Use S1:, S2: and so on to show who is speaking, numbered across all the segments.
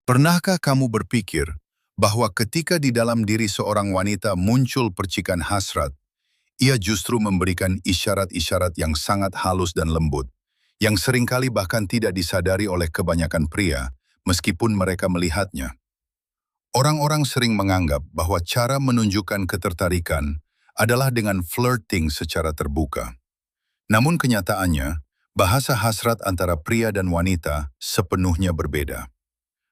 S1: Pernahkah kamu berpikir bahwa ketika di dalam diri seorang wanita muncul percikan hasrat, ia justru memberikan isyarat-isyarat yang sangat halus dan lembut, yang seringkali bahkan tidak disadari oleh kebanyakan pria, meskipun mereka melihatnya? Orang-orang sering menganggap bahwa cara menunjukkan ketertarikan adalah dengan flirting secara terbuka. Namun kenyataannya, bahasa hasrat antara pria dan wanita sepenuhnya berbeda.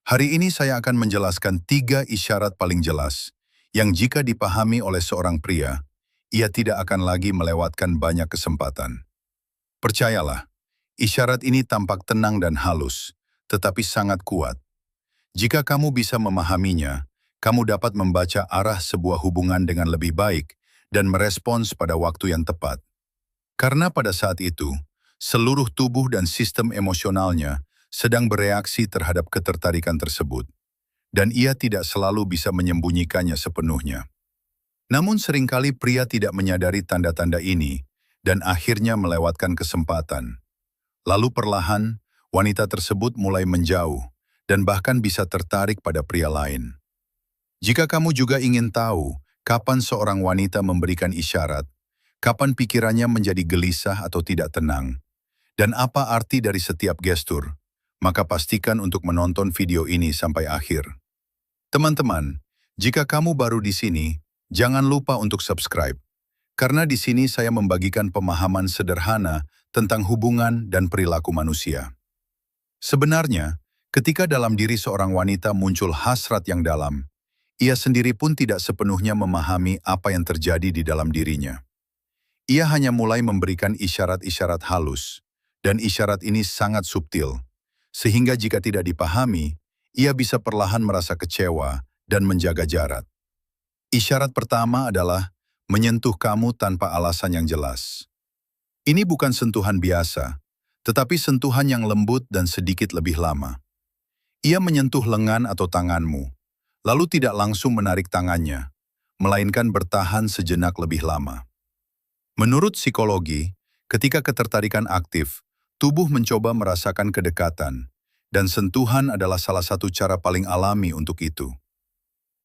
S1: Hari ini saya akan menjelaskan 3 isyarat paling jelas, yang jika dipahami oleh seorang pria, ia tidak akan lagi melewatkan banyak kesempatan. Percayalah, isyarat ini tampak tenang dan halus, tetapi sangat kuat. Jika kamu bisa memahaminya, kamu dapat membaca arah sebuah hubungan dengan lebih baik dan merespons pada waktu yang tepat. Karena pada saat itu, seluruh tubuh dan sistem emosionalnya sedang bereaksi terhadap ketertarikan tersebut, dan ia tidak selalu bisa menyembunyikannya sepenuhnya. Namun seringkali pria tidak menyadari tanda-tanda ini, dan akhirnya melewatkan kesempatan. Lalu perlahan, wanita tersebut mulai menjauh, dan bahkan bisa tertarik pada pria lain. Jika kamu juga ingin tahu kapan seorang wanita memberikan isyarat, kapan pikirannya menjadi gelisah atau tidak tenang, dan apa arti dari setiap gestur, maka pastikan untuk menonton video ini sampai akhir. Teman-teman, jika kamu baru di sini, jangan lupa untuk subscribe, karena di sini saya membagikan pemahaman sederhana tentang hubungan dan perilaku manusia. Sebenarnya, ketika dalam diri seorang wanita muncul hasrat yang dalam, ia sendiri pun tidak sepenuhnya memahami apa yang terjadi di dalam dirinya. Ia hanya mulai memberikan isyarat-isyarat halus, dan isyarat ini sangat subtil, sehingga jika tidak dipahami, ia bisa perlahan merasa kecewa dan menjaga jarak. Isyarat pertama adalah menyentuh kamu tanpa alasan yang jelas. Ini bukan sentuhan biasa, tetapi sentuhan yang lembut dan sedikit lebih lama. Ia menyentuh lengan atau tanganmu, lalu tidak langsung menarik tangannya, melainkan bertahan sejenak lebih lama. Menurut psikologi, ketika ketertarikan aktif, tubuh mencoba merasakan kedekatan, dan sentuhan adalah salah satu cara paling alami untuk itu.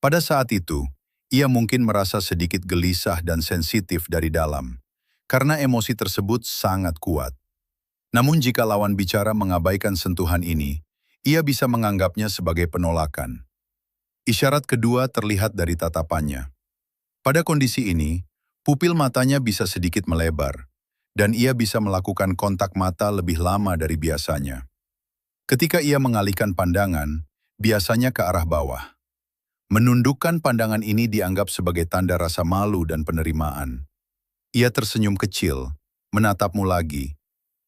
S1: Pada saat itu, ia mungkin merasa sedikit gelisah dan sensitif dari dalam, karena emosi tersebut sangat kuat. Namun jika lawan bicara mengabaikan sentuhan ini, ia bisa menganggapnya sebagai penolakan. Isyarat kedua terlihat dari tatapannya. Pada kondisi ini, pupil matanya bisa sedikit melebar, dan ia bisa melakukan kontak mata lebih lama dari biasanya. Ketika ia mengalihkan pandangan, biasanya ke arah bawah. Menundukkan pandangan ini dianggap sebagai tanda rasa malu dan penerimaan. Ia tersenyum kecil, menatapmu lagi,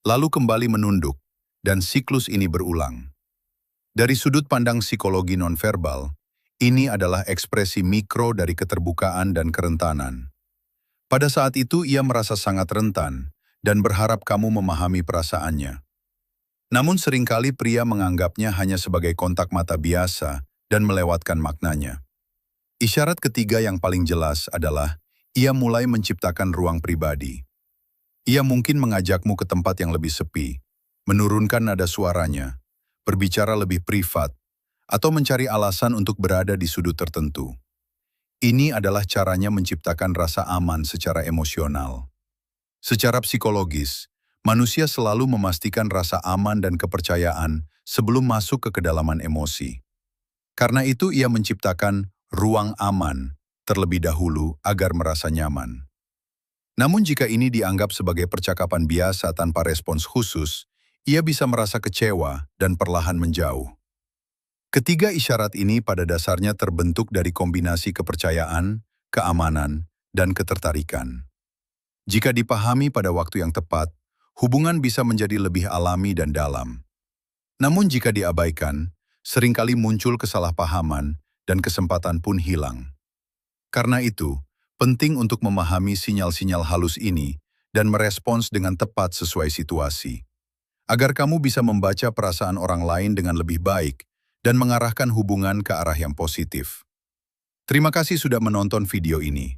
S1: lalu kembali menunduk, dan siklus ini berulang. Dari sudut pandang psikologi nonverbal, ini adalah ekspresi mikro dari keterbukaan dan kerentanan. Pada saat itu ia merasa sangat rentan, dan berharap kamu memahami perasaannya. Namun seringkali pria menganggapnya hanya sebagai kontak mata biasa dan melewatkan maknanya. Isyarat ketiga yang paling jelas adalah ia mulai menciptakan ruang pribadi. Ia mungkin mengajakmu ke tempat yang lebih sepi, menurunkan nada suaranya, berbicara lebih privat, atau mencari alasan untuk berada di sudut tertentu. Ini adalah caranya menciptakan rasa aman secara emosional. Secara psikologis, manusia selalu memastikan rasa aman dan kepercayaan sebelum masuk ke kedalaman emosi. Karena itu ia menciptakan ruang aman terlebih dahulu agar merasa nyaman. Namun jika ini dianggap sebagai percakapan biasa tanpa respons khusus, ia bisa merasa kecewa dan perlahan menjauh. Ketiga isyarat ini pada dasarnya terbentuk dari kombinasi kepercayaan, keamanan, dan ketertarikan. Jika dipahami pada waktu yang tepat, hubungan bisa menjadi lebih alami dan dalam. Namun jika diabaikan, seringkali muncul kesalahpahaman dan kesempatan pun hilang. Karena itu, penting untuk memahami sinyal-sinyal halus ini dan merespons dengan tepat sesuai situasi, agar kamu bisa membaca perasaan orang lain dengan lebih baik dan mengarahkan hubungan ke arah yang positif. Terima kasih sudah menonton video ini.